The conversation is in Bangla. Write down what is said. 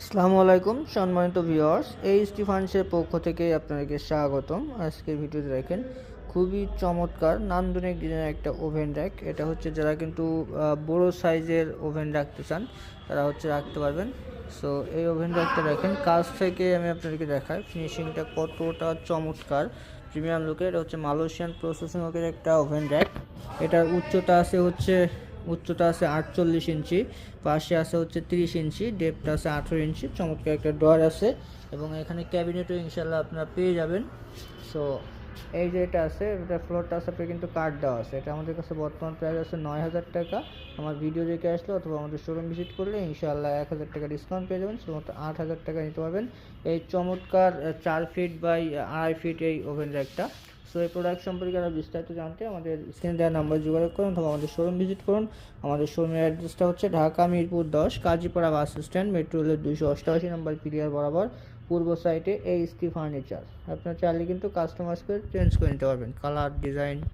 আসসালামু আলাইকুম সম্মানিত ভিউয়ার্স, এইচটি ফান্ডসের পক্ষ থেকে আপনাদেরকে স্বাগতম। আজকের ভিডিওতে দেখেন খুবই চমৎকার নান্দনিক ডিজাইনের একটা ওভেন র্যাক। এটা হচ্ছে যারা কিন্তু বড় সাইজের ওভেন রাখতে চান তারা হচ্ছে রাখতে পারবেন। সো এই ওভেন র্যাকটা দেখেন কাছ থেকে আমি আপনাদেরকে দেখাই ফিনিশিংটা কতটা চমৎকার, প্রিমিয়াম লুকের। এটা হচ্ছে মালয়েশিয়ান প্রসেসিং ওকের একটা ওভেন র্যাক। এটার উচ্চতা আছে 48 ইঞ্চি, পাশে আছে হচ্ছে 30 ইঞ্চি, ডেপটা আছে 18 ইঞ্চি। চমৎকার একটা ডয়ার আছে এবং এখানে ক্যাবিনেটও ইনশাল্লাহ আপনারা পেয়ে যাবেন। সো এই যে এটা আছে, এটা ফ্লোরটা আছে আপনার কিন্তু কার্ড দেওয়া আছে। এটা আমাদের কাছে বর্তমান প্রাইস আছে 9,000 টাকা। আমার ভিডিও দেখে আসলে অথবা আমাদের শোরুম ভিজিট করলে ইনশাআল্লাহ 1,000 টাকা ডিসকাউন্ট পেয়ে যাবেন। শুধুমাত্র 8,000 টাকা নিতে পারবেন এই চমৎকার 4 ফিট বাই 2.5 ফিট এই ওভেন র্যাকটা। সো এই প্রোডাক্ট সম্পর্কে আরও বিস্তারিত জানতে আমাদের স্ক্রিনে দেওয়া নাম্বার যোগাযোগ করুন অথবা আমাদের শোরুম ভিজিট করুন। আমাদের শোরুমের অ্যাড্রেসটা হচ্ছে Dhaka Mirpur 10 Kazipara bus stand, metro রেলের 288 নম্বর পিলিয়ার বরাবর পূর্ব সাইডে এইচটি ফার্নিচার। আপনার চাইলে কিন্তু কাস্টমাইজ করে চেঞ্জ করে নিতে পারবেন কালার ডিজাইন।